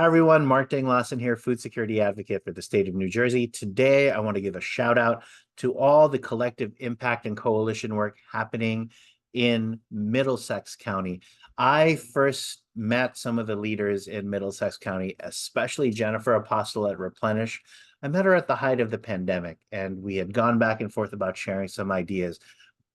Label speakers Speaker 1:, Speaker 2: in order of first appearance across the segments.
Speaker 1: Hi, everyone. Mark Dinglasan here, food security advocate for the state of New Jersey. Today, I want to give a shout out to all the collective impact and coalition work happening in Middlesex County. I first met some of the leaders in Middlesex County, especially Jennifer Apostle at Replenish. I met her at the height of the pandemic, and we had gone back and forth about sharing some ideas.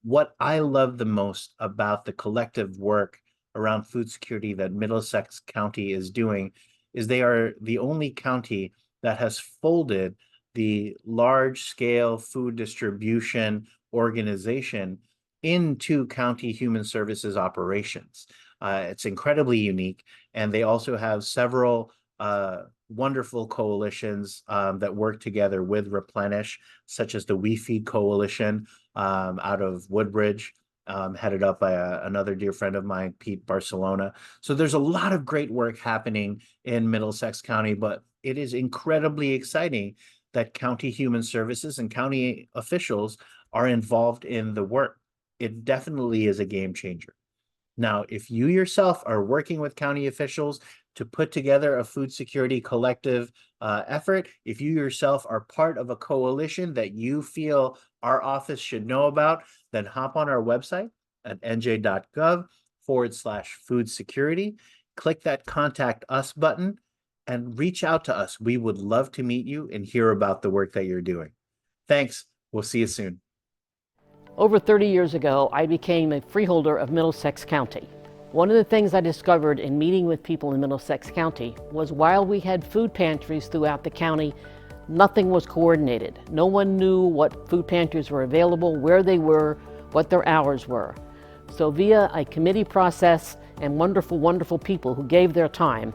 Speaker 1: What I love the most about the collective work around food security that Middlesex County is doing is they are the only county that has folded the large-scale food distribution organization into county human services operations. It's incredibly unique, and they also have several wonderful coalitions that work together with Replenish, such as the We Feed Coalition out of Woodbridge, headed up by another dear friend of mine, Pete Barcelona. So there's a lot of great work happening in Middlesex County, but it is incredibly exciting that county human services and county officials are involved in the work. It definitely is a game changer. Now, if you yourself are working with county officials to put together a food security collective effort, if you yourself are part of a coalition that you feel our office should know about, then hop on our website at nj.gov/food security, click that contact us button, and reach out to us. We would love to meet you and hear about the work that you're doing. Thanks. We'll see you soon.
Speaker 2: Over 30 years ago, I became a freeholder of Middlesex County. One of the things I discovered in meeting with people in Middlesex County was while we had food pantries throughout the county, nothing was coordinated. No one knew what food pantries were available, where they were, what their hours were. So via a committee process and wonderful, wonderful people who gave their time,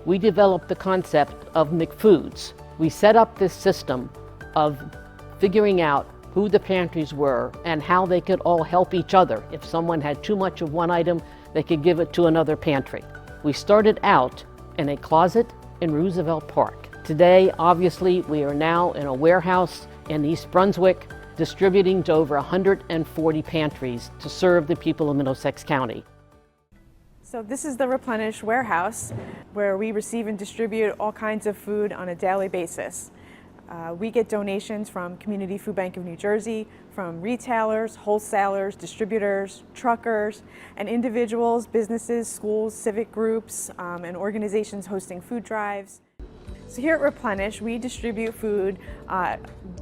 Speaker 2: we developed the concept of McFoods. We set up this system of figuring out who the pantries were and how they could all help each other. If someone had too much of one item, they could give it to another pantry. We started out in a closet in Roosevelt Park. Today, obviously, we are now in a warehouse in East Brunswick, distributing to over 140 pantries to serve the people of Middlesex County.
Speaker 3: So this is the Replenish warehouse where we receive and distribute all kinds of food on a daily basis. We get donations from Community Food Bank of New Jersey, from retailers, wholesalers, distributors, truckers, and individuals, businesses, schools, civic groups, and organizations hosting food drives. So here at Replenish, we distribute food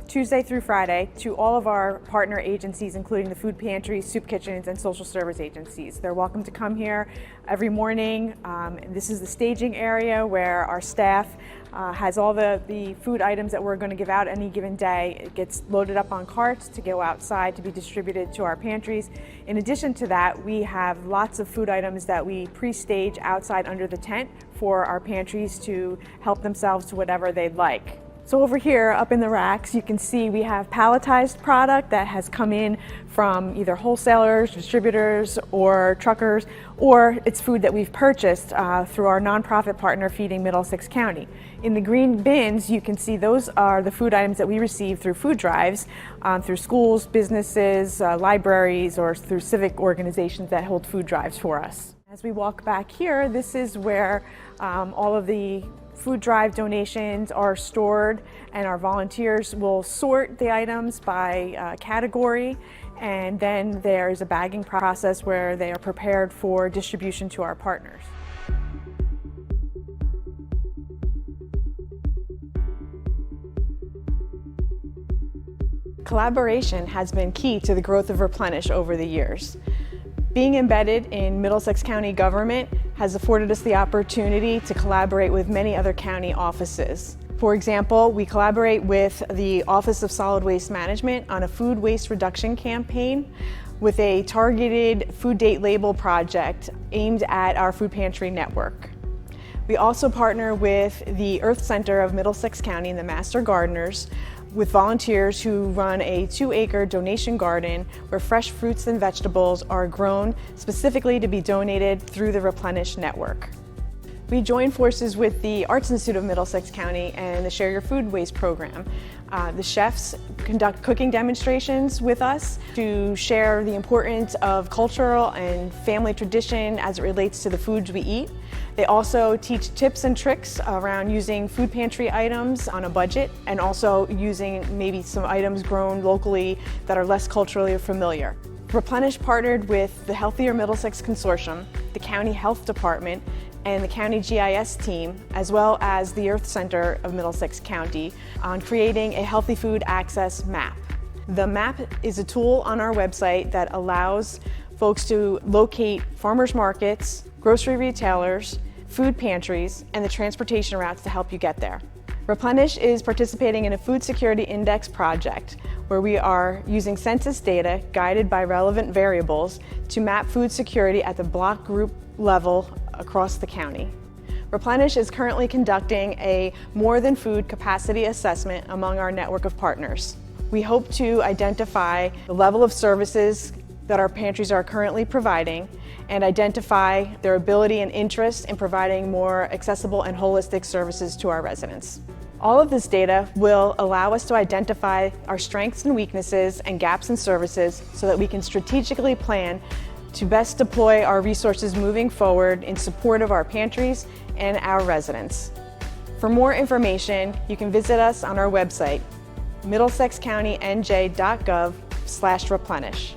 Speaker 3: Tuesday through Friday to all of our partner agencies, including the food pantries, soup kitchens, and social service agencies. They're welcome to come here every morning. This is the staging area where our staff has all the food items that we're going to give out any given day. It gets loaded up on carts to go outside to be distributed to our pantries. In addition to that, we have lots of food items that we pre-stage outside under the tent for our pantries to help themselves to whatever they'd like. So over here, up in the racks, you can see we have palletized product that has come in from either wholesalers, distributors, or truckers, or it's food that we've purchased through our nonprofit partner Feeding Middlesex County. In the green bins, you can see those are the food items that we receive through food drives, through schools, businesses, libraries, or through civic organizations that hold food drives for us. As we walk back here, this is where all of the food drive donations are stored, and our volunteers will sort the items by category, and then there is a bagging process where they are prepared for distribution to our partners. Collaboration has been key to the growth of Replenish over the years. Being embedded in Middlesex County government has afforded us the opportunity to collaborate with many other county offices. For example, we collaborate with the Office of Solid Waste Management on a food waste reduction campaign with a targeted food date label project aimed at our food pantry network. We also partner with the Earth Center of Middlesex County and the Master Gardeners with volunteers who run a 2-acre donation garden where fresh fruits and vegetables are grown specifically to be donated through the Replenish network. We join forces with the Arts Institute of Middlesex County and the Share Your Food Waste program. The chefs conduct cooking demonstrations with us to share the importance of cultural and family tradition as it relates to the foods we eat. They also teach tips and tricks around using food pantry items on a budget and also using maybe some items grown locally that are less culturally familiar. Replenish partnered with the Healthier Middlesex Consortium, the County Health Department, and the County GIS team, as well as the Earth Center of Middlesex County, on creating a healthy food access map. The map is a tool on our website that allows folks to locate farmers markets, grocery retailers, food pantries, and the transportation routes to help you get there. Replenish is participating in a food security index project where we are using census data guided by relevant variables to map food security at the block group level across the county. Replenish is currently conducting a more than food capacity assessment among our network of partners. We hope to identify the level of services that our pantries are currently providing and identify their ability and interest in providing more accessible and holistic services to our residents. All of this data will allow us to identify our strengths and weaknesses and gaps in services so that we can strategically plan to best deploy our resources moving forward in support of our pantries and our residents. For more information, you can visit us on our website, middlesexcountynj.gov/replenish.